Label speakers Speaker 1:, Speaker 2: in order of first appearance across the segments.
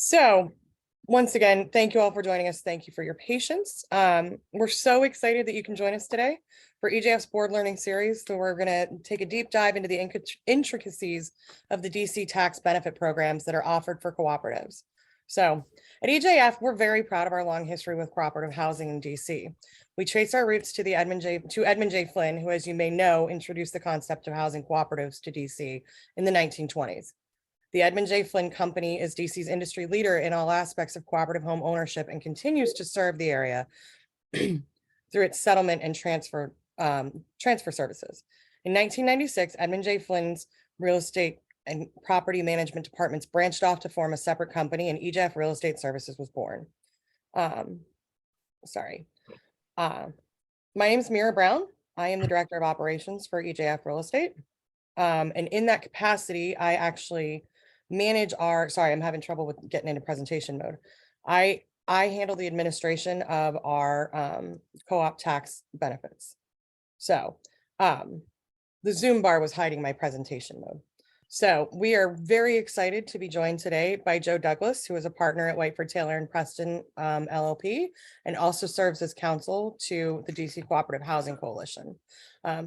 Speaker 1: So once again, thank you all for joining us. Thank you for your patience. We're so excited that you can join us today for EJF's board learning series. So we're going to take a deep dive into the intricacies of the DC tax benefit programs that are offered for cooperatives. So at EJF, we're very proud of our long history with cooperative housing in DC. We trace our roots to Edmund J. Flynn, who, as you may know, introduced the concept of housing cooperatives to DC in the 1920s. The Edmund J. Flynn Company is DC's industry leader in all aspects of cooperative home ownership and continues to serve the area through its settlement and transfer services. In 1996, Edmund J. Flynn's real estate and property management departments branched off to form a separate company, and EJF Real Estate Services was born. My name is Mira Brown. I am the Director of Operations for EJF Real Estate. And in that capacity, I actually manage I'm having trouble with getting into presentation mode. I handle the administration of our co-op tax benefits. So the Zoom bar was hiding my presentation mode. So we are very excited to be joined today by Joe Douglas, who is a partner at Whiteford Taylor and Preston LLP, and also serves as counsel to the DC Cooperative Housing Coalition.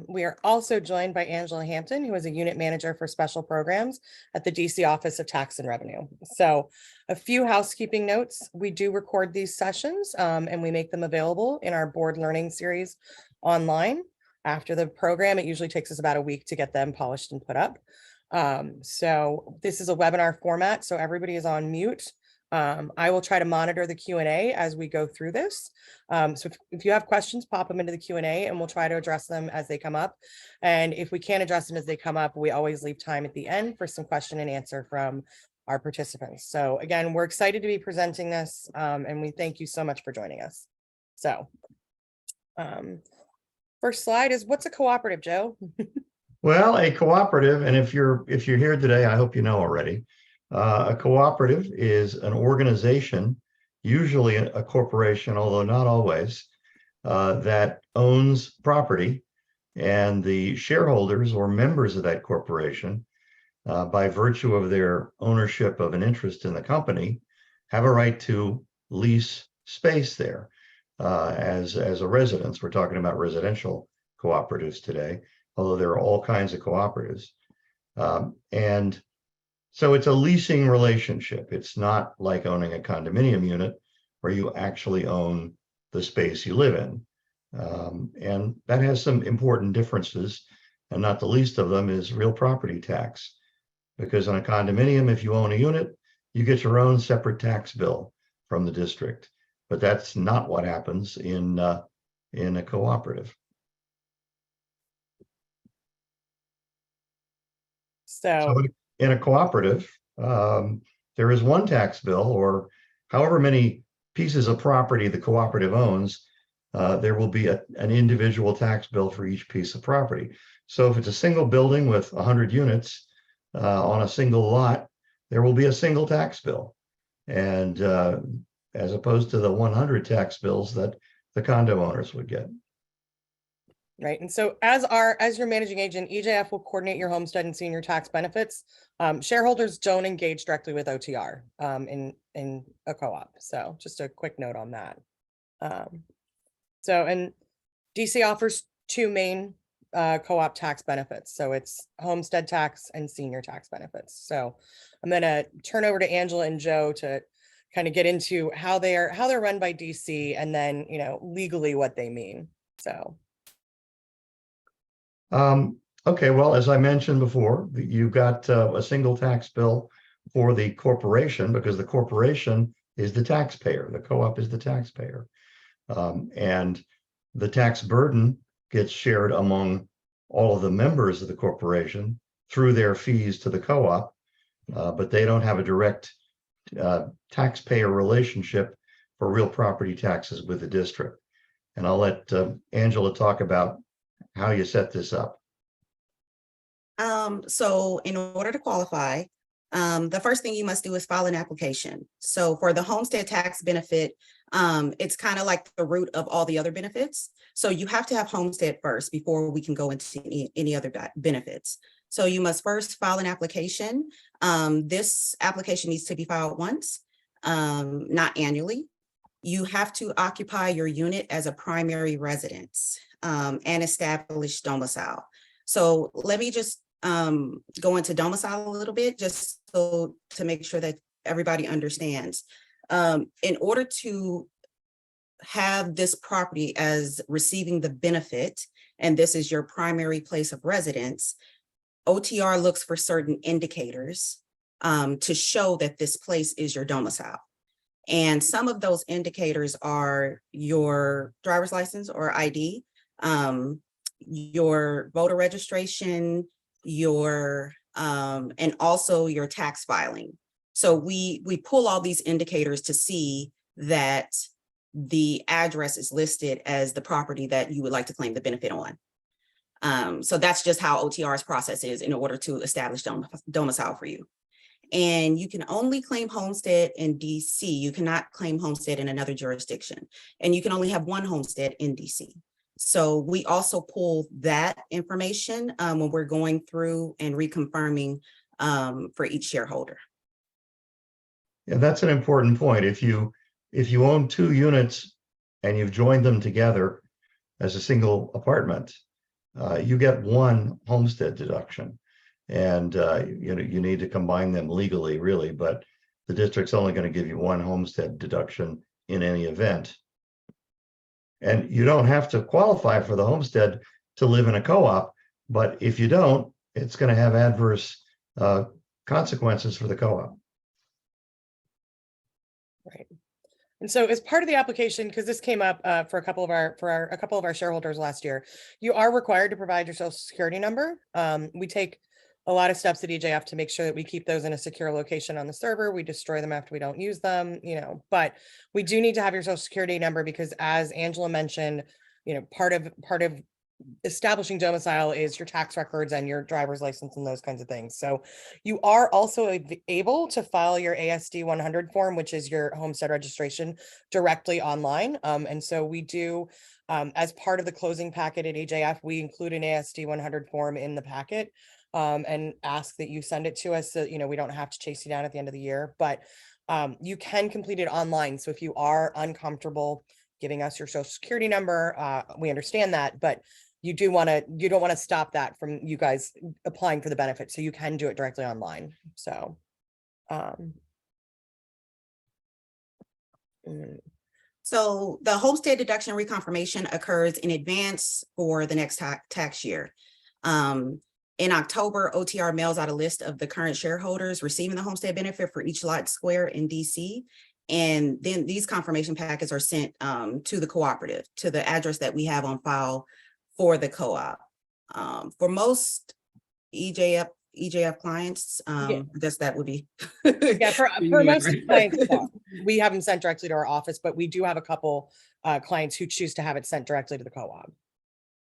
Speaker 1: We are also joined by Angela Hampton, who is a unit manager for special programs at the DC Office of Tax and Revenue. So a few housekeeping notes. We do record these sessions and we make them available in our board learning series online. After the program, it usually takes us about a week to get them polished and put up. So this is a webinar format, so everybody is on mute. I will try to monitor the Q&A as we go through this. So if you have questions, pop them into the Q&A and we'll try to address them as they come up. And if we can't address them as they come up, we always leave time at the end for some question and answer from our participants. So again, we're excited to be presenting this and we thank you so much for joining us. So first slide is, what's a cooperative, Joe?
Speaker 2: Well, a cooperative, and if you're here today, I hope you know already, a cooperative is an organization, usually a corporation, although not always, that owns property, and the shareholders or members of that corporation, by virtue of their ownership of an interest in the company, have a right to lease space there as a residence. We're talking about residential cooperatives today, although there are all kinds of cooperatives. And so it's a leasing relationship. It's not like owning a condominium unit where you actually own the space you live in. And that has some important differences, and not the least of them is real property tax. Because on a condominium, if you own a unit, you get your own separate tax bill from the district. But that's not what happens in a cooperative. So in a cooperative, there is one tax bill, or however many pieces of property the cooperative owns, there will be an individual tax bill for each piece of property. So if it's a single building with 100 units on a single lot, there will be a single tax bill, and as opposed to the 100 tax bills that the condo owners would get.
Speaker 1: Right. And so as your managing agent, EJF will coordinate your homestead and senior tax benefits. Shareholders don't engage directly with OTR in a co-op. So just a quick note on that. And DC offers two main co-op tax benefits. So it's homestead tax and senior tax benefits. So I'm going to turn over to Angela and Joe to kind of get into how they're run by DC, and then, legally what they mean. So.
Speaker 2: Okay, well, as I mentioned before, you've got a single tax bill for the corporation, because the corporation is the taxpayer. The co-op is the taxpayer. And the tax burden gets shared among all of the members of the corporation through their fees to the co-op, but they don't have a direct taxpayer relationship for real property taxes with the district. And I'll let Angela talk about how you set this up.
Speaker 3: So in order to qualify, the first thing you must do is file an application. So for the homestead tax benefit, it's kind of like the root of all the other benefits. So you have to have homestead first before we can go into any other benefits. So you must first file an application. This application needs to be filed once. not annually. You have to occupy your unit as a primary residence and establish domicile. So let me just go into domicile a little bit, just so to make sure that everybody understands. In order to have this property as receiving the benefit, and this is your primary place of residence, OTR looks for certain indicators to show that this place is your domicile. And some of those indicators are your driver's license or ID, your voter registration, your and also your tax filing. So we pull all these indicators to see that the address is listed as the property that you would like to claim the benefit on. So that's just how OTR's process is in order to establish domicile for you. And you can only claim homestead in DC. You cannot claim homestead in another jurisdiction. And you can only have one homestead in DC. So we also pull that information when we're going through and reconfirming for each shareholder.
Speaker 2: Yeah, that's an important point. If you own 2 units and you've joined them together as a single apartment, you get one homestead deduction. And you need to combine them legally, really, but the district's only going to give you one homestead deduction in any event. And you don't have to qualify for the homestead to live in a co-op, but if you don't, it's going to have adverse consequences for the co-op.
Speaker 1: Right. And so as part of the application, because this came up for a couple of our shareholders last year, you are required to provide your social security number. We take a lot of steps at EJF to make sure that we keep those in a secure location on the server. We destroy them after we don't use them, but we do need to have your social security number because, as Angela mentioned, part of establishing domicile is your tax records and your driver's license and those kinds of things. So you are also able to file your ASD 100 form, which is your homestead registration, directly online. And so we do, as part of the closing packet at EJF, we include an ASD 100 form in the packet. And ask that you send it to us so we don't have to chase you down at the end of the year, but you can complete it online. So if you are uncomfortable giving us your social security number, we understand that, but you don't want to stop that from you guys applying for the benefit. So you can do it directly online. So
Speaker 3: So the homestead deduction reconfirmation occurs in advance for the next tax year. In October, OTR mails out a list of the current shareholders receiving the homestead benefit for each lot square in DC. And then these confirmation packets are sent to the cooperative, to the address that we have on file for the co-op. For most EJF clients, I guess that would be.
Speaker 1: Yeah, for most clients, we have them sent directly to our office, but we do have a couple clients who choose to have it sent directly to the co-op.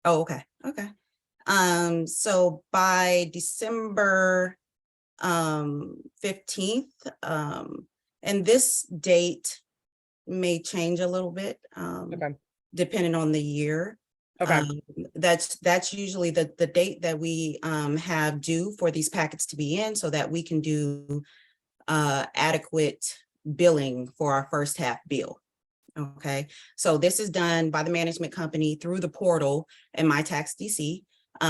Speaker 3: Oh, okay. Okay. So by December 15th, and this date may change a little bit, depending on the year.
Speaker 1: Okay.
Speaker 3: That's usually the date that we have due for these packets to be in so that we can do adequate billing for our first half bill. Okay, so this is done by the management company through the portal and My Tax DC.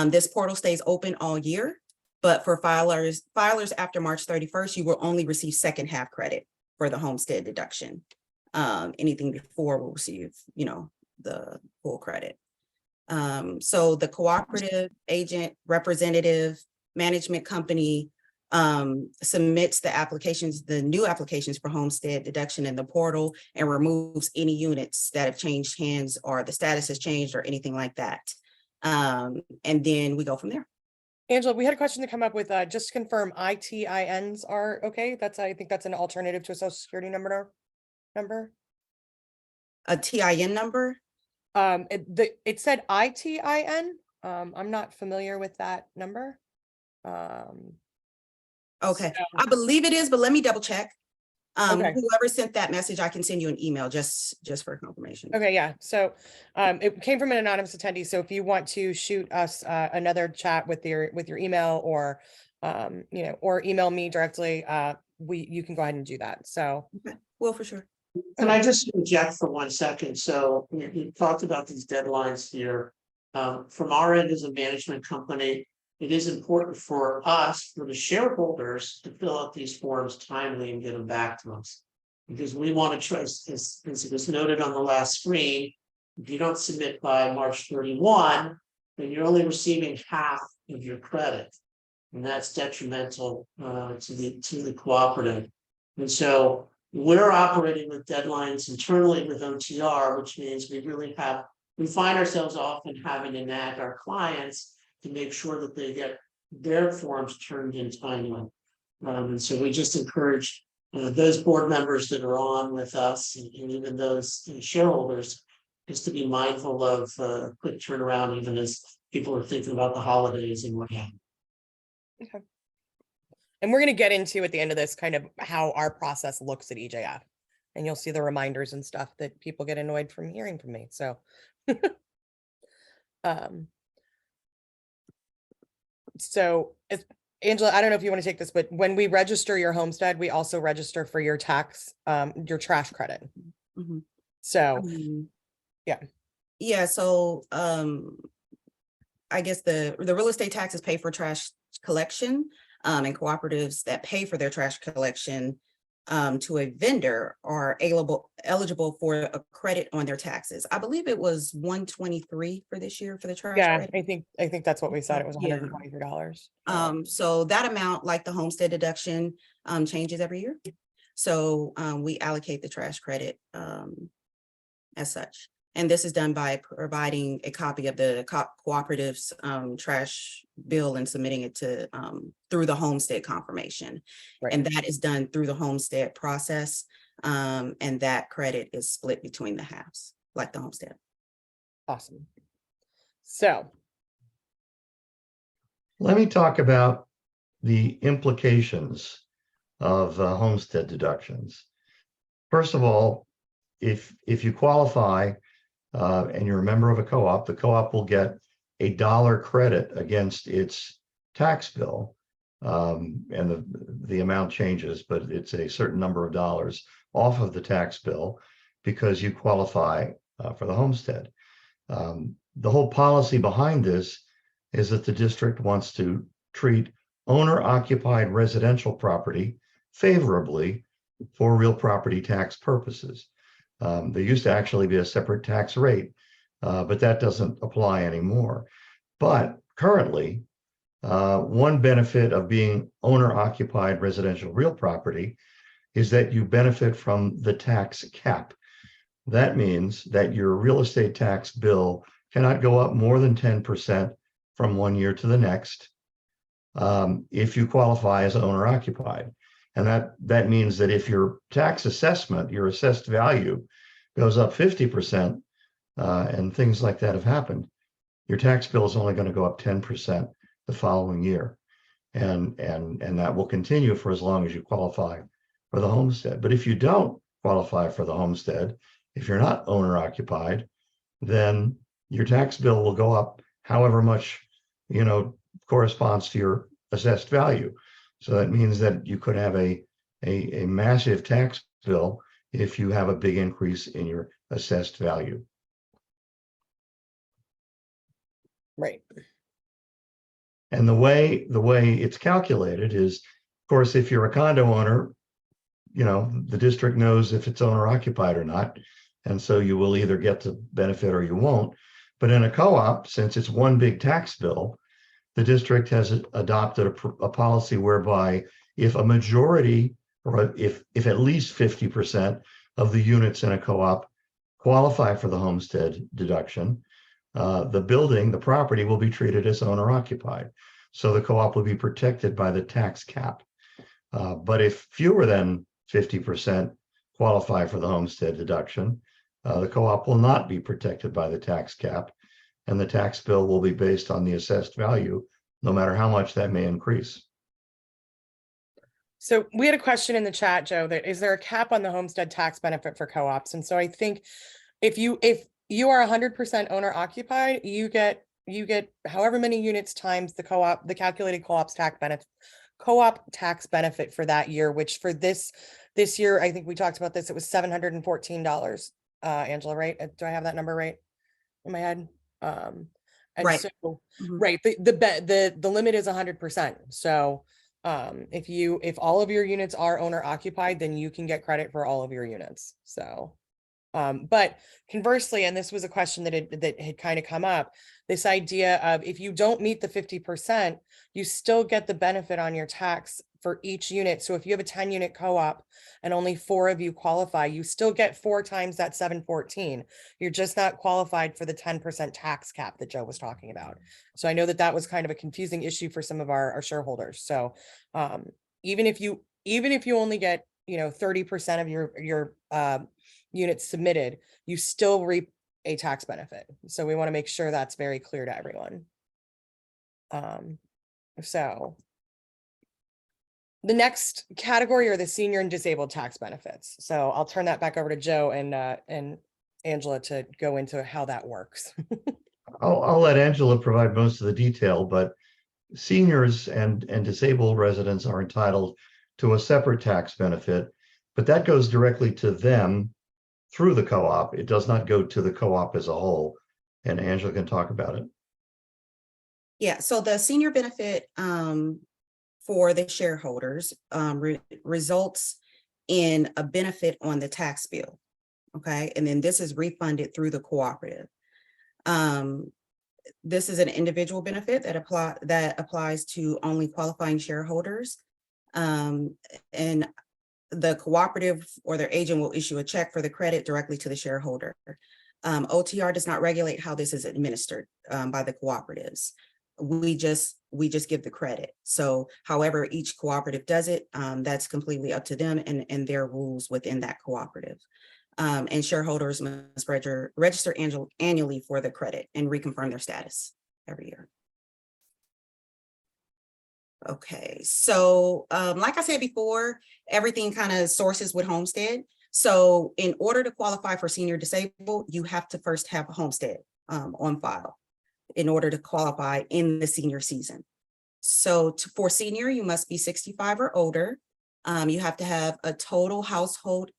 Speaker 3: This portal stays open all year, but for filers after March 31st, you will only receive second half credit for the homestead deduction. Anything before will receive, the full credit. So the cooperative agent, representative, management company submits the new applications for homestead deduction in the portal and removes any units that have changed hands or the status has changed or anything like that. And then we go from there.
Speaker 1: Angela, we had a question to come up with, just to confirm ITINs are okay. I think that's an alternative to a social security number.
Speaker 3: A TIN number?
Speaker 1: It said ITIN. I'm not familiar with that number.
Speaker 3: Okay, I believe it is, but let me double check.
Speaker 1: Okay.
Speaker 3: Whoever sent that message, I can send you an email just for confirmation.
Speaker 1: Okay, yeah. So it came from an anonymous attendee. So if you want to shoot us another chat with your email or or email me directly, you can go ahead and do that. So
Speaker 3: okay. Well, for sure.
Speaker 4: Can I just interject for 1 second? So you talked about these deadlines here. From our end as a management company, it is important for us, for the shareholders, to fill out these forms timely and get them back to us. Because we want to trust, as it was noted on the last screen, if you don't submit by March 31, then you're only receiving half of your credit. And that's detrimental to the cooperative. And so we're operating with deadlines internally with OTR, which means we find ourselves often having to nag our clients to make sure that they get their forms turned in timely. And so we just encourage those board members that are on with us and even those shareholders is to be mindful of quick turnaround, even as people are thinking about the holidays and what have you.
Speaker 1: Okay. And we're going to get into at the end of this kind of how our process looks at EJF. And you'll see the reminders and stuff that people get annoyed from hearing from me. So if, Angela, I don't know if you want to take this, but when we register your homestead, we also register for your tax, your trash credit.
Speaker 3: Mhm.
Speaker 1: So yeah.
Speaker 3: Yeah, so I guess the real estate taxes pay for trash collection, and cooperatives that pay for their trash collection to a vendor are eligible for a credit on their taxes. I believe it was 123 for this year for the trash
Speaker 1: Yeah,
Speaker 3: credit.
Speaker 1: I think that's what we said. It was
Speaker 3: Yeah.
Speaker 1: $123.
Speaker 3: So that amount, like the homestead deduction, changes every year. So we allocate the trash credit as such. And this is done by providing a copy of the cooperative's trash bill and submitting it to through the homestead confirmation.
Speaker 1: Right.
Speaker 3: And that is done through the homestead process. And that credit is split between the halves, like the homestead.
Speaker 1: Awesome. So
Speaker 2: Let me talk about the implications of homestead deductions. First of all, if you qualify and you're a member of a co-op, the co-op will get $1 credit against its tax bill. And the amount changes, but it's a certain number of dollars off of the tax bill because you qualify for the homestead. The whole policy behind this is that the district wants to treat owner-occupied residential property favorably for real property tax purposes. There used to actually be a separate tax rate, but that doesn't apply anymore. But currently, one benefit of being owner-occupied residential real property is that you benefit from the tax cap. That means that your real estate tax bill cannot go up more than 10% from one year to the next if you qualify as owner-occupied. And that means that if your tax assessment, your assessed value goes up 50%, and things like that have happened, your tax bill is only going to go up 10% the following year. And that will continue for as long as you qualify for the homestead. But if you don't qualify for the homestead, if you're not owner-occupied, then your tax bill will go up however much, corresponds to your assessed value. So that means that you could have a massive tax bill if you have a big increase in your assessed value.
Speaker 1: right.
Speaker 2: And the way it's calculated is, of course, if you're a condo owner, the district knows if it's owner occupied or not. And so you will either get the benefit or you won't. But in a co-op, since it's one big tax bill, the district has adopted a policy whereby if a majority or if at least 50% of the units in a co-op qualify for the homestead deduction, the property will be treated as owner occupied. So the co-op will be protected by the tax cap. But if fewer than 50% qualify for the homestead deduction, the co-op will not be protected by the tax cap, and the tax bill will be based on the assessed value, no matter how much that may increase.
Speaker 1: So we had a question in the chat, Joe, that is there a cap on the homestead tax benefit for co-ops? And so I think if you are 100% owner occupied, you get however many units times the calculated co-op tax benefit for that year, which for this This year, I think we talked about this, it was $714. Angela, right? Do I have that number right in my head? And
Speaker 3: Right.
Speaker 1: so,
Speaker 3: Mhm.
Speaker 1: right, the limit is 100%. So if all of your units are owner occupied, then you can get credit for all of your units. So but conversely, and this was a question that had kind of come up, this idea of if you don't meet the 50%, you still get the benefit on your tax for each unit. So if you have a 10-unit co-op and only 4 of you qualify, you still get 4 times that 714. You're just not qualified for the 10% tax cap that Joe was talking about. So I know that was kind of a confusing issue for some of our shareholders. So even if you only get 30% of your units submitted, you still reap a tax benefit. So we want to make sure that's very clear to everyone. So the next category are the senior and disabled tax benefits. So I'll turn that back over to Joe and Angela to go into how that works.
Speaker 2: I'll let Angela provide most of the detail, but seniors and disabled residents are entitled to a separate tax benefit, but that goes directly to them through the co-op. It does not go to the co-op as a whole. And Angela can talk about it.
Speaker 3: Yeah, so the senior benefit for the shareholders results in a benefit on the tax bill. Okay, and then this is refunded through the cooperative. This is an individual benefit that applies to only qualifying shareholders. And the cooperative or their agent will issue a check for the credit directly to the shareholder. OTR does not regulate how this is administered by the cooperatives. We just give the credit. So however each cooperative does it, that's completely up to them and their rules within that cooperative. And shareholders must register annually for the credit and reconfirm their status every year. Okay, so like I said before, everything kind of sources with Homestead. So in order to qualify for senior disabled, you have to first have a Homestead on file in order to qualify in the senior season. So for senior, you must be 65 or older. You have to have a total household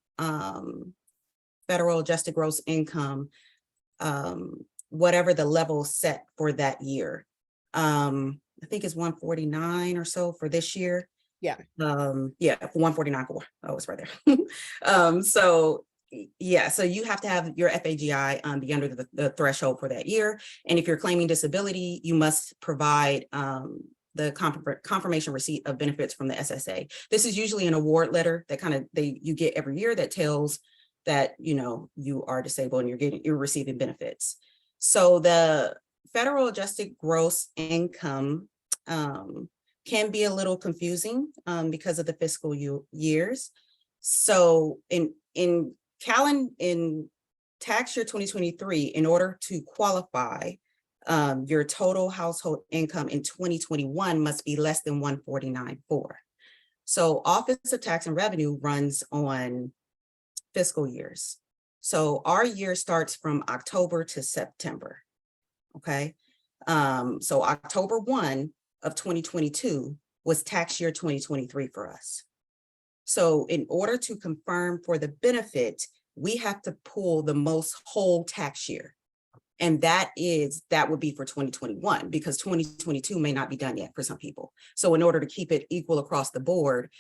Speaker 3: federal adjusted gross income, whatever the level set for that year. I think it's 149 or so for this year.
Speaker 1: Yeah.
Speaker 3: Yeah, 149. Oh, it's right there. So yeah, so you have to have your FAGI be under the threshold for that year. And if you're claiming disability, you must provide the confirmation receipt of benefits from the SSA. This is usually an award letter that you get every year that tells that you are disabled and you're receiving benefits. So the federal adjusted gross income can be a little confusing because of the fiscal years. So in tax year 2023, in order to qualify, your total household income in 2021 must be less than 149.4. So Office of Tax and Revenue runs on fiscal years. So our year starts from October to September. Okay. So October 1 of 2022 was tax year 2023 for us. So in order to confirm for the benefit, we have to pull the most whole tax year. And that would be for 2021 because 2022 may not be done yet for some people. So in order to keep it equal across the board,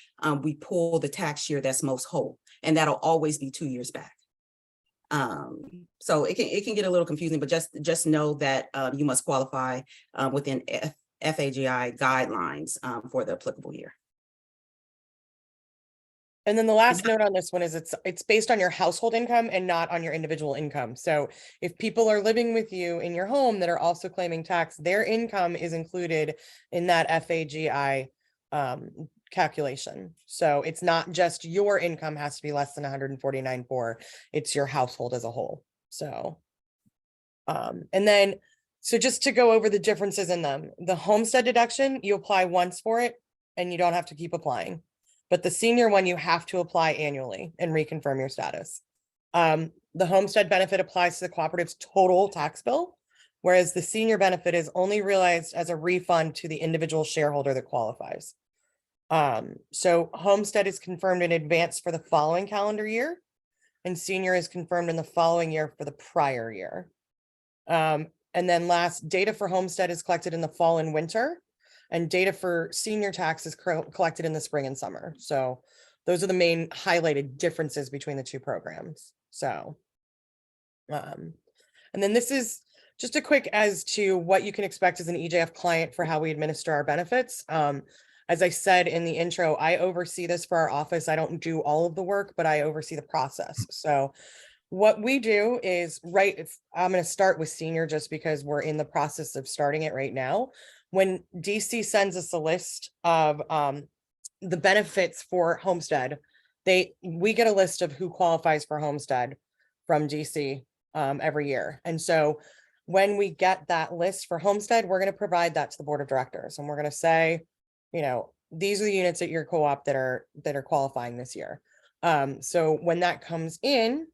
Speaker 3: we pull the tax year that's most whole, and that'll always be 2 years back. So it can get a little confusing, but just know that you must qualify within FAGI guidelines for the applicable year.
Speaker 1: And then the last note on this one is it's based on your household income and not on your individual income. So if people are living with you in your home that are also claiming tax, their income is included in that FAGI calculation. So it's not just your income has to be less than 149.4, it's your household as a whole. So and then so just to go over the differences in them, the homestead deduction, you apply once for it and you don't have to keep applying. But the senior one, you have to apply annually and reconfirm your status. The homestead benefit applies to the cooperative's total tax bill, whereas the senior benefit is only realized as a refund to the individual shareholder that qualifies. So homestead is confirmed in advance for the following calendar year, and senior is confirmed in the following year for the prior year. And then last, data for homestead is collected in the fall and winter, and data for senior tax is collected in the spring and summer. So those are the main highlighted differences between the two programs. So, and then this is just a quick as to what you can expect as an EJF client for how we administer our benefits. As I said in the intro, I oversee this for our office. I don't do all of the work, but I oversee the process. So what we do is, I'm going to start with senior just because we're in the process of starting it right now. When DC sends us a list of the benefits for homestead, we get a list of who qualifies for homestead from DC every year. And so when we get that list for homestead, we're going to provide that to the board of directors, and we're going to say, these are the units at your co-op that are qualifying this year. So when that comes in,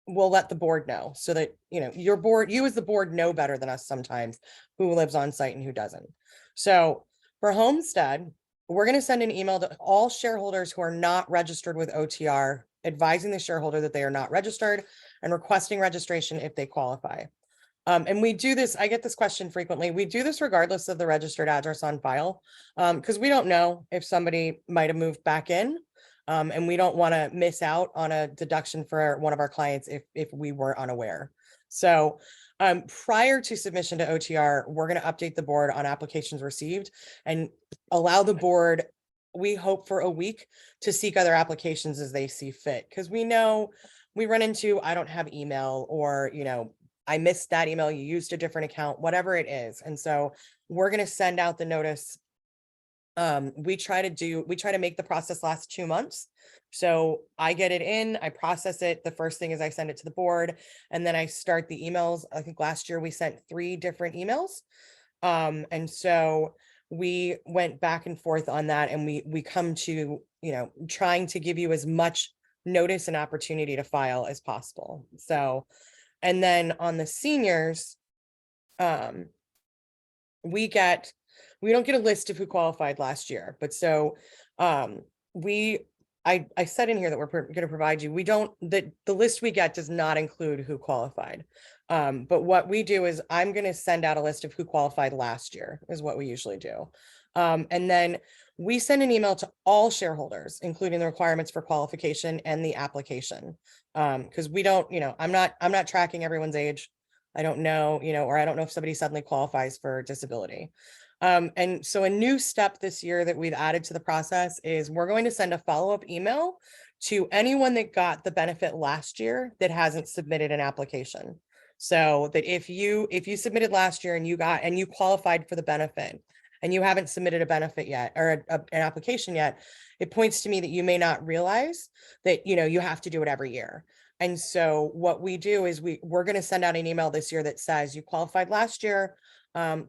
Speaker 1: we'll let the board know so that, you as the board know better than us sometimes who lives on site and who doesn't. So for homestead, we're going to send an email to all shareholders who are not registered with OTR, advising the shareholder that they are not registered and requesting registration if they qualify. And we do this, I get this question frequently. We do this regardless of the registered address on file, because we don't know if somebody might have moved back in. And we don't want to miss out on a deduction for one of our clients if we were unaware. So prior to submission to OTR, we're going to update the board on applications received and allow the board, we hope, for a week to seek other applications as they see fit. Because we know we run into, I don't have email, or, I missed that email, you used a different account, whatever it is. And so we're going to send out the notice. We try to make the process last 2 months. So I get it in, I process it. The first thing is I send it to the board, and then I start the emails. I think last year we sent 3 different emails. And so we went back and forth on that, and we come to, trying to give you as much notice and opportunity to file as possible. So, and then on the seniors, we don't get a list of who qualified last year, but so I said in here that we're going to provide you. The list we get does not include who qualified. But what we do is I'm going to send out a list of who qualified last year, is what we usually do. And then we send an email to all shareholders, including the requirements for qualification and the application. Because we don't, I'm not tracking everyone's age. I don't know, or I don't know if somebody suddenly qualifies for disability. And so a new step this year that we've added to the process is we're going to send a follow-up email to anyone that got the benefit last year that hasn't submitted an application. So that if you submitted last year and you qualified for the benefit and you haven't submitted a benefit yet, or an application yet, it points to me that you may not realize that, you have to do it every year. And so what we do is we're going to send out an email this year that says you qualified last year.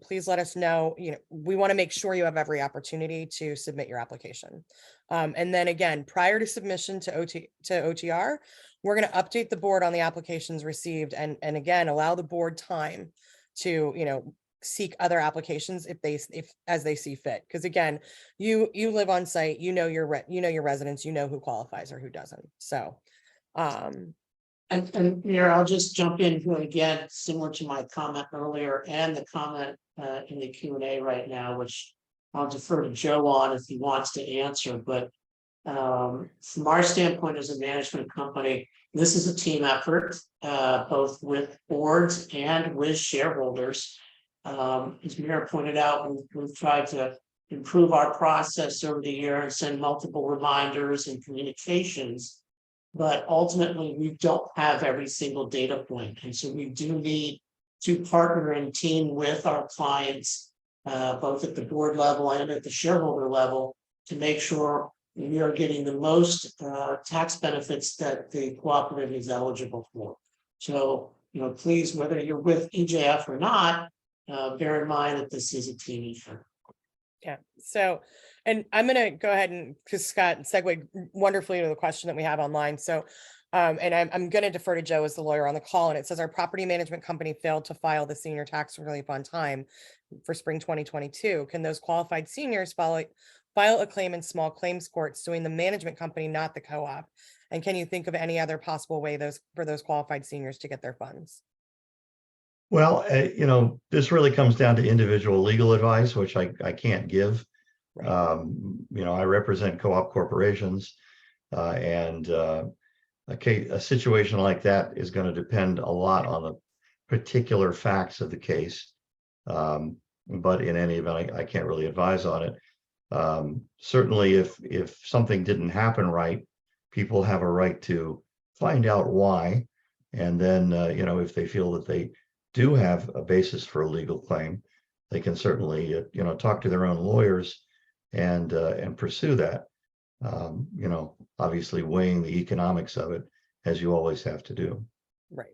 Speaker 1: Please let us know. We want to make sure you have every opportunity to submit your application. And then again, prior to submission to OTR, we're going to update the board on the applications received, and again, allow the board time to, seek other applications if as they see fit. Because again, you live on site, your residents, who qualifies or who doesn't. So
Speaker 4: And here, I'll just jump in here again, similar to my comment earlier and the comment in the Q&A right now, which I'll defer to Joe on if he wants to answer. But from our standpoint as a management company, this is a team effort, both with boards and with shareholders. As Mira pointed out, we've tried to improve our process over the year and send multiple reminders and communications. But ultimately, we don't have every single data point. And so we do need to partner and team with our clients, both at the board level and at the shareholder level, to make sure we are getting the most tax benefits that the cooperative is eligible for. So, please, whether you're with EJF or not, bear in mind that this is a team effort.
Speaker 1: yeah. So, and I'm going to go ahead and, because Scott segued wonderfully to the question that we have online. So, and I'm going to defer to Joe as the lawyer on the call. And it says our property management company failed to file the senior tax relief on time for spring 2022. Can those qualified seniors file a claim in small claims court suing the management company, not the co-op? And can you think of any other possible way for those qualified seniors to get their funds?
Speaker 2: Well, this really comes down to individual legal advice, which I can't give.
Speaker 1: Right.
Speaker 2: I represent co-op corporations, and a situation like that is going to depend a lot on the particular facts of the case. But in any event, I can't really advise on it. Certainly, if something didn't happen right, people have a right to find out why, and then if they feel that they do have a basis for a legal claim, they can certainly talk to their own lawyers and pursue that. Obviously weighing the economics of it, as you always have to do.
Speaker 1: Right.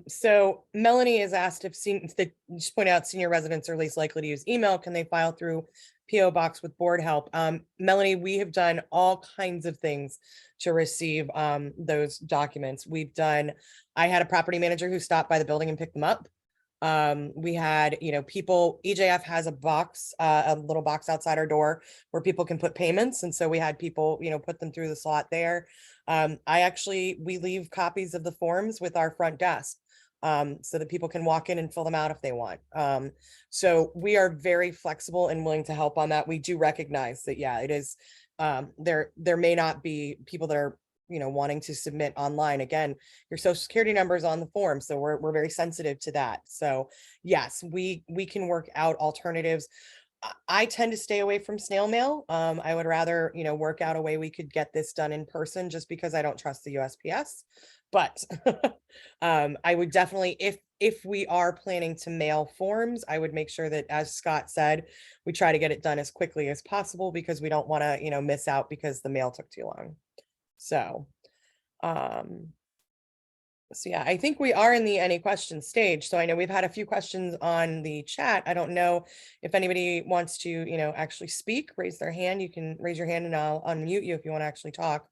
Speaker 1: So Melanie is asked if just point out senior residents are least likely to use email. Can they file through PO box with board help? Melanie, we have done all kinds of things to receive those documents. I had a property manager who stopped by the building and picked them up. We had, people, EJF has a little box outside our door where people can put payments. And so we had people, put them through the slot there. We leave copies of the forms with our front desk so that people can walk in and fill them out if they want. So we are very flexible and willing to help on that. We do recognize that, yeah, it is, there may not be people that are wanting to submit online. Again, your social security number is on the form. So we're very sensitive to that. So yes, we can work out alternatives. I tend to stay away from snail mail. I would rather, work out a way we could get this done in person just because I don't trust the USPS. But I would definitely, if we are planning to mail forms, I would make sure that, as Scott said, we try to get it done as quickly as possible because we don't want to, miss out because the mail took too long. So yeah, I think we are in the any questions stage. So I know we've had a few questions on the chat. I don't know if anybody wants to, actually speak, raise their hand. You can raise your hand and I'll unmute you if you want to actually talk.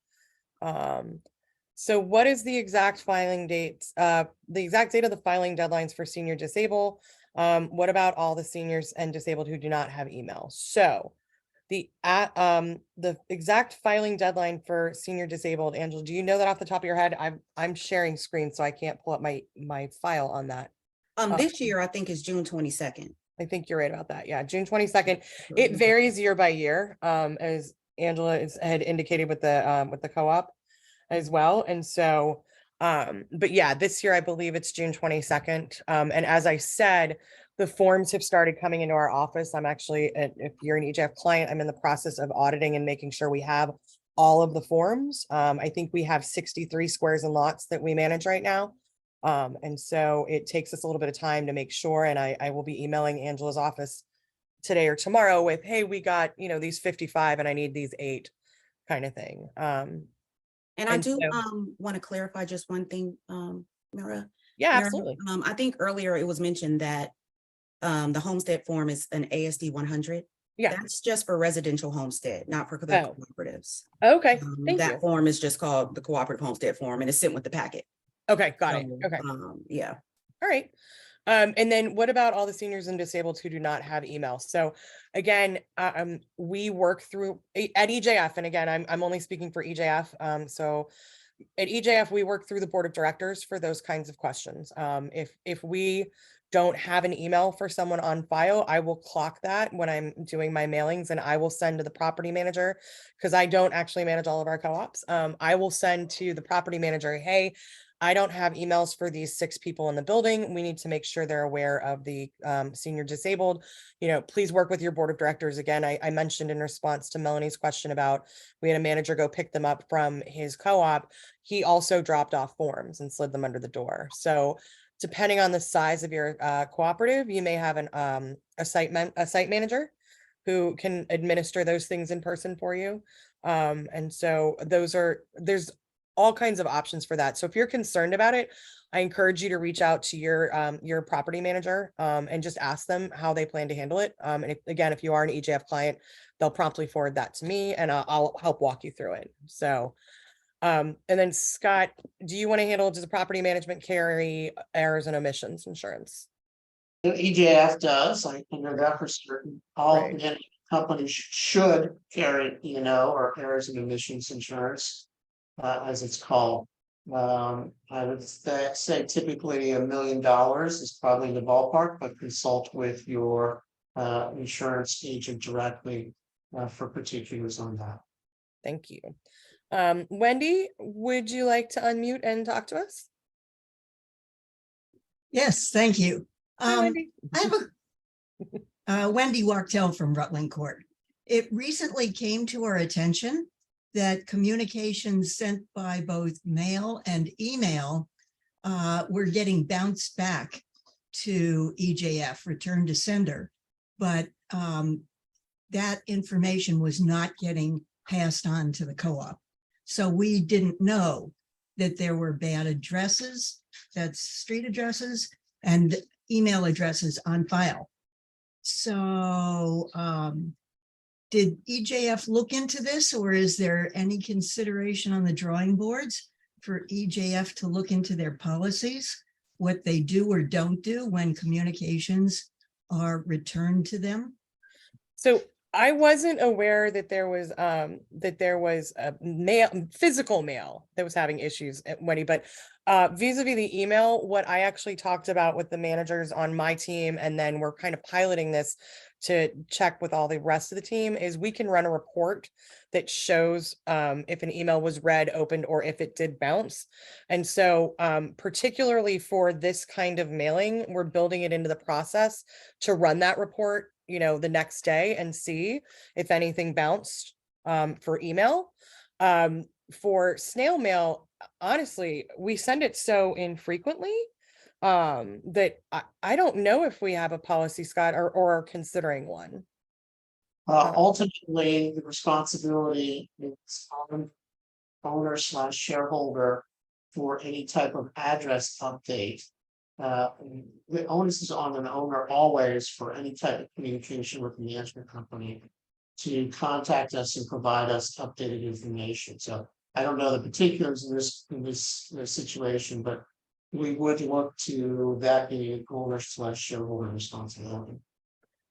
Speaker 1: So what is the exact filing dates, the exact date of the filing deadlines for senior disabled? What about all the seniors and disabled who do not have email? So the exact filing deadline for senior disabled, Angela, do you know that off the top of your head? I'm sharing screen, so I can't pull up my file on that.
Speaker 3: This year, I think is June 22nd.
Speaker 1: I think you're right about that. Yeah, June 22nd. It varies year by year, as Angela had indicated with the co-op as well. And so, but yeah, this year I believe it's June 22nd. And as I said, the forms have started coming into our office. I'm actually, if you're an EJF client, I'm in the process of auditing and making sure we have all of the forms. I think we have 63 squares and lots that we manage right now. And so it takes us a little bit of time to make sure, and I will be emailing Angela's office today or tomorrow with, hey, we got, these 55 and I need these 8 kind of thing.
Speaker 3: And I do want to clarify just one thing, Mira.
Speaker 1: Yeah,
Speaker 3: Mira,
Speaker 1: absolutely.
Speaker 3: I think earlier it was mentioned that the homestead form is an ASD 100.
Speaker 1: Yeah.
Speaker 3: That's just for residential homestead, not for the cooperatives.
Speaker 1: Okay. Thank
Speaker 3: that
Speaker 1: you.
Speaker 3: form is just called the cooperative homestead form and it's sent with the packet.
Speaker 1: Okay. Got it. Okay.
Speaker 3: Yeah.
Speaker 1: All right. And then what about all the seniors and disabled who do not have email? So again, we work through at EJF, and again, I'm only speaking for EJF. So at EJF, we work through the board of directors for those kinds of questions. If we don't have an email for someone on file, I will clock that when I'm doing my mailings, and I will send to the property manager, because I don't actually manage all of our co-ops. I will send to the property manager, hey, I don't have emails for these 6 people in the building. We need to make sure they're aware of the senior disabled. Please work with your board of directors. Again, I mentioned in response to Melanie's question about, we had a manager go pick them up from his co-op. He also dropped off forms and slid them under the door. So depending on the size of your cooperative, you may have a site manager who can administer those things in person for you. And so there's all kinds of options for that. So if you're concerned about it, I encourage you to reach out to your property manager and just ask them how they plan to handle it. And if you are an EJF client, they'll promptly forward that to me, and I'll help walk you through it. So, and then Scott, do you want to handle, does the property management carry errors and omissions insurance?
Speaker 4: EJF does, I know that for certain. All
Speaker 1: Right.
Speaker 4: again, company should carry E&O or errors and omissions insurance, as it's called. I would say typically $1 million is probably the ballpark, but consult with your insurance agent directly for particulars on that.
Speaker 1: Thank you. Wendy, would you like to unmute and talk to us?
Speaker 5: Yes, thank you.
Speaker 1: Hi, Wendy.
Speaker 5: I have Wendy Wachtel from Rutland Court. It recently came to our attention that communications sent by both mail and email were getting bounced back to EJF, return to sender, but that information was not getting passed on to the co-op. So we didn't know that there were bad addresses, that's street addresses, and email addresses on file. So did EJF look into this, or is there any consideration on the drawing boards for EJF to look into their policies, what they do or don't do when communications are returned to them?
Speaker 1: So I wasn't aware that there was a physical mail that was having issues at Wendy, but vis-a-vis the email, what I actually talked about with the managers on my team, and then we're kind of piloting this to check with all the rest of the team, is we can run a report that shows if an email was read, opened, or if it did bounce. And so particularly for this kind of mailing, we're building it into the process to run that report, you know, the next day and see if anything bounced for email. For snail mail, honestly, we send it so infrequently that I don't know if we have a policy, Scott, or are considering one.
Speaker 4: Ultimately, the responsibility is on owner/shareholder for any type of address update. The onus is on an owner always for any type of communication with the management company to contact us and provide us updated information. So I don't know the particulars in this situation, but we would look to that be owner/shareholder responsibility.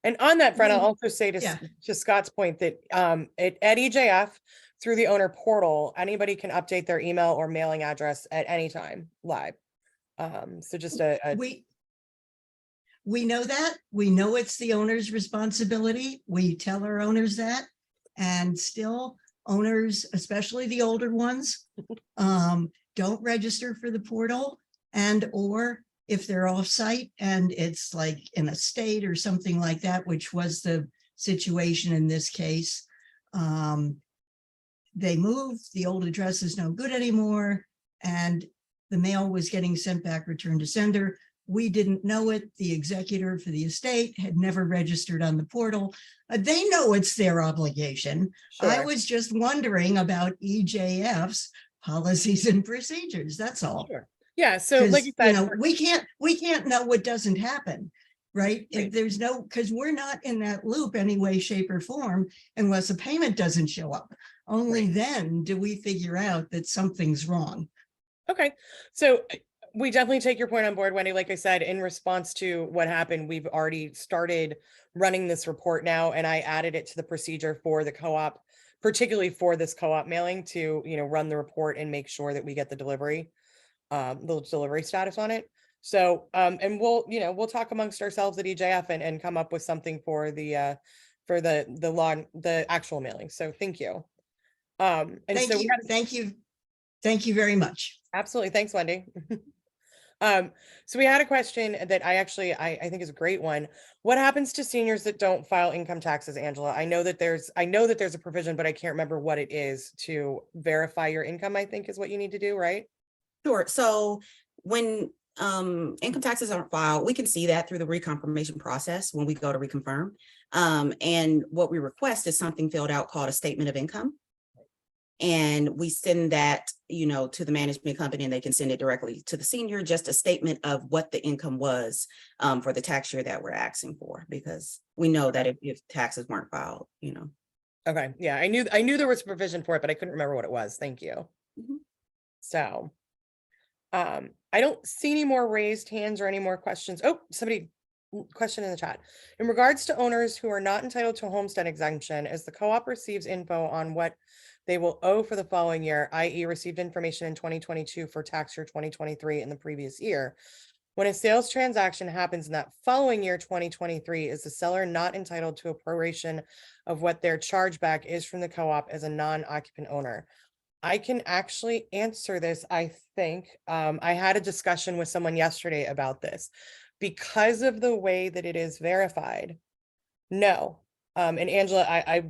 Speaker 1: And on that front, I'll
Speaker 5: Mm,
Speaker 1: also say
Speaker 5: yeah.
Speaker 1: to Scott's point that at EJF, through the owner portal, anybody can update their email or mailing address at any time live. So just
Speaker 5: We know that. We know it's the owner's responsibility. We tell our owners that. And still, owners, especially the older ones, don't register for the portal, and or if they're off-site and it's like in a state or something like that, which was the situation in this case, they moved, the old address is no good anymore, and the mail was getting sent back, return to sender. We didn't know it. The executor for the estate had never registered on the portal. They know it's their obligation. I
Speaker 1: sure.
Speaker 5: was just wondering about EJF's policies and procedures. That's all.
Speaker 1: Sure. Yeah. So like you
Speaker 5: You
Speaker 1: said,
Speaker 5: know, we can't know what doesn't happen, right?
Speaker 1: Right.
Speaker 5: If there's no, because we're not in that loop any way, shape, or form unless a payment doesn't show up. Only
Speaker 1: Right.
Speaker 5: then do we figure out that something's wrong.
Speaker 1: okay. So we definitely take your point on board, Wendy. Like I said, in response to what happened, we've already started running this report now, and I added it to the procedure for the co-op, particularly for this co-op mailing, to, you know, run the report and make sure that we get the delivery status on it. So and we'll, you know, we'll talk amongst ourselves at EJF and come up with something for the actual mailing. So thank you. And
Speaker 5: Thank
Speaker 1: so
Speaker 5: you. Thank you very much.
Speaker 1: absolutely, thanks, Wendy. So we had a question that I think is a great one. What happens to seniors that don't file income taxes, Angela? I know that there's a provision, but I can't remember what it is to verify your income, I think is what you need to do, right?
Speaker 3: Sure. So when income taxes aren't filed, we can see that through the reconfirmation process when we go to reconfirm. And what we request is something filled out called a statement of income. And we send that, you know, to the management company, and they can send it directly to the senior, just a statement of what the income was for the tax year that we're asking for, because we know that if taxes weren't filed, you know.
Speaker 1: Okay. Yeah, I knew there was a provision for it, but I couldn't remember what it was. Thank you.
Speaker 3: Mhm.
Speaker 1: So I don't see any more raised hands or any more questions. Oh, somebody question in the chat. In regards to owners who are not entitled to a homestead exemption, as the co-op receives info on what they will owe for the following year, i.e. received information in 2022 for tax year 2023 in the previous year. When a sales transaction happens in that following year, 2023, is the seller not entitled to a proration of what their chargeback is from the co-op as a non-occupant owner? I can actually answer this, I think. I had a discussion with someone yesterday about this. Because of the way that it is verified, no. And Angela,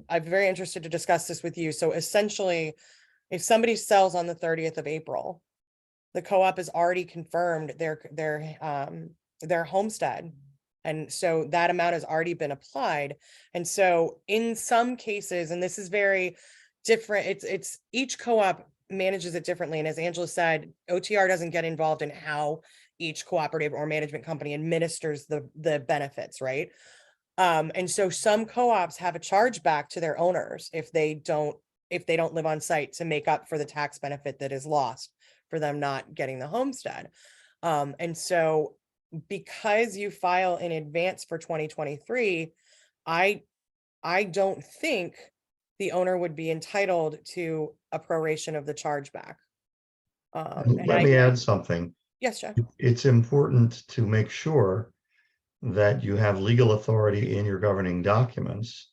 Speaker 1: I'm very interested to discuss this with you. So essentially, if somebody sells on the 30th of April, the co-op has already confirmed their homestead. And so that amount has already been applied. And so in some cases, and this is very different, it's each co-op manages it differently. And as Angela said, OTR doesn't get involved in how each cooperative or management company administers the benefits, right? And so some co-ops have a charge back to their owners if they don't live on site to make up for the tax benefit that is lost for them not getting the homestead. And so because you file in advance for 2023, I don't think the owner would be entitled to a proration of the chargeback.
Speaker 2: Let me add something.
Speaker 1: Yes, Jeff.
Speaker 2: It's important to make sure that you have legal authority in your governing documents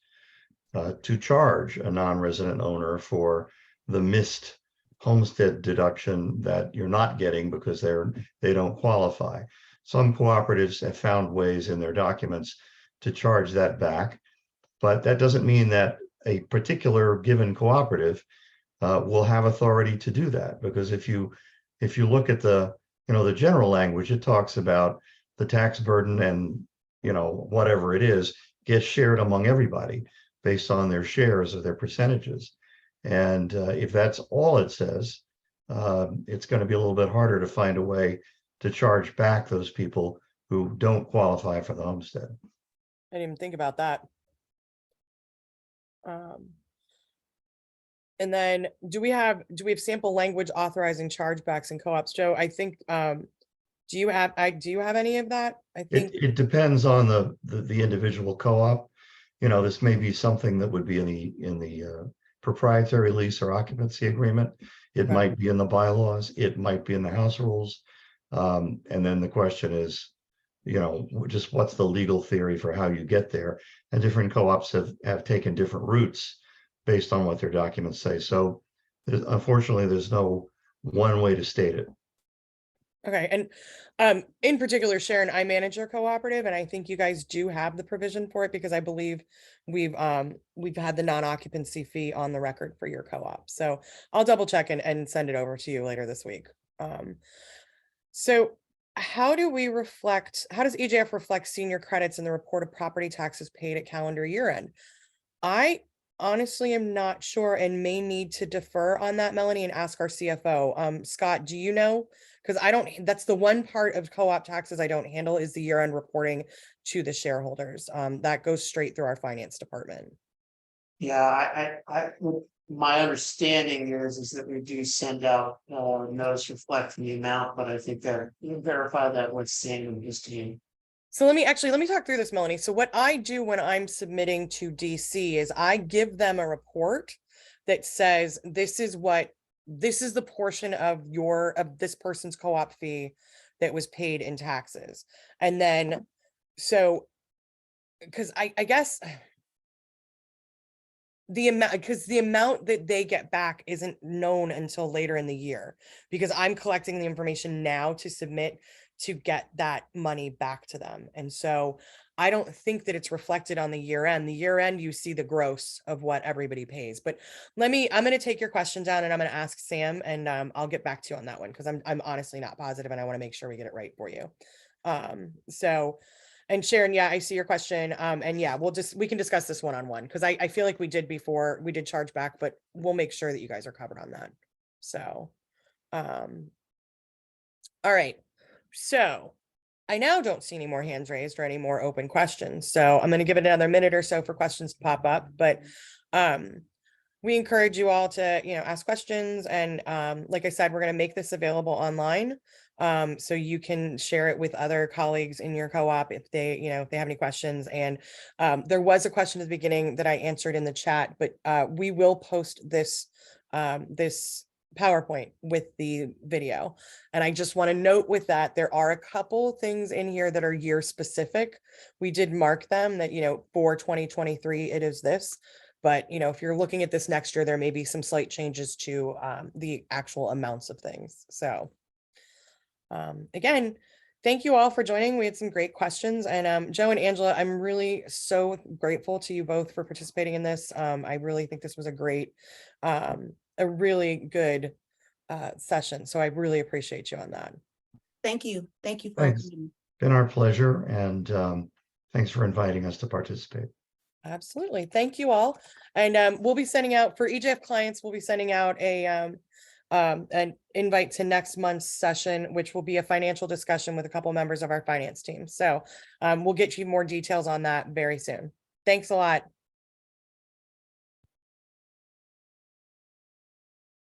Speaker 2: to charge a non-resident owner for the missed homestead deduction that you're not getting because they don't qualify. Some cooperatives have found ways in their documents to charge that back, but that doesn't mean that a particular given cooperative will have authority to do that. Because if you look at the general language, it talks about the tax burden and whatever it is gets shared among everybody based on their shares or their percentages. And if that's all it says, it's going to be a little bit harder to find a way to charge back those people who don't qualify for the homestead.
Speaker 1: I didn't even think about that. And then do we have sample language authorizing chargebacks and co-ops? Joe, I think, do you have any of that? I think
Speaker 2: It depends on the individual co-op. This may be something that would be in the proprietary lease or occupancy agreement. It
Speaker 1: Okay.
Speaker 2: might be in the bylaws. It might be in the house rules. And then the question is, just what's the legal theory for how you get there? And different co-ops have taken different routes based on what their documents say. So unfortunately, there's no one way to state it.
Speaker 1: Okay, and in particular, Sharon, I manage your cooperative, and I think you guys do have the provision for it because I believe we've had the non-occupancy fee on the record for your co-op. So I'll double check and send it over to you later this week. So how does EJF reflect senior credits in the report of property taxes paid at calendar year end? I honestly am not sure and may need to defer on that, Melanie, and ask our CFO. Scott, do you know? Because that's the one part of co-op taxes I don't handle is the year-end reporting to the shareholders. That goes straight through our finance department.
Speaker 4: Yeah, my understanding is that we do send out notice reflecting the amount, but I think that you verify that with Sam and his team.
Speaker 1: So let me talk through this, Melanie. So what I do when I'm submitting to DC is I give them a report that says, this is the portion of this person's co-op fee that was paid in taxes. And then, so, because I guess the amount that they get back isn't known until later in the year, because I'm collecting the information now to submit to get that money back to them. And so I don't think that it's reflected on the year end. The year end, you see the gross of what everybody pays. But I'm going to take your question down and I'm going to ask Sam, and I'll get back to you on that one, because I'm honestly not positive and I want to make sure we get it right for you. And Sharon, yeah, I see your question. And yeah, we can discuss this one-on-one, because I feel like we did before, we did charge back, but we'll make sure that you guys are covered on that. So, all right. So I now don't see any more hands raised or any more open questions. So I'm going to give it another minute or so for questions to pop up. But we encourage you all to, ask questions. And like I said, we're going to make this available online. So you can share it with other colleagues in your co-op if they, if they have any questions. And there was a question at the beginning that I answered in the chat, but we will post this this PowerPoint with the video. And I just want to note with that, there are a couple things in here that are year specific. We did mark them that, for 2023, it is this. But, if you're looking at this next year, there may be some slight changes to the actual amounts of things. So again, thank you all for joining. We had some great questions. And Joe and Angela, I'm really so grateful to you both for participating in this. I really think this was a really good session. So I really appreciate you on that.
Speaker 3: Thank you. Thank you for
Speaker 2: Thanks.
Speaker 3: opening.
Speaker 2: Been our pleasure, and thanks for inviting us to participate.
Speaker 1: Absolutely. Thank you all. And we'll be sending out for EJF clients, we'll be sending out an invite to next month's session, which will be a financial discussion with a couple members of our finance team. So we'll get you more details on that very soon. Thanks a lot.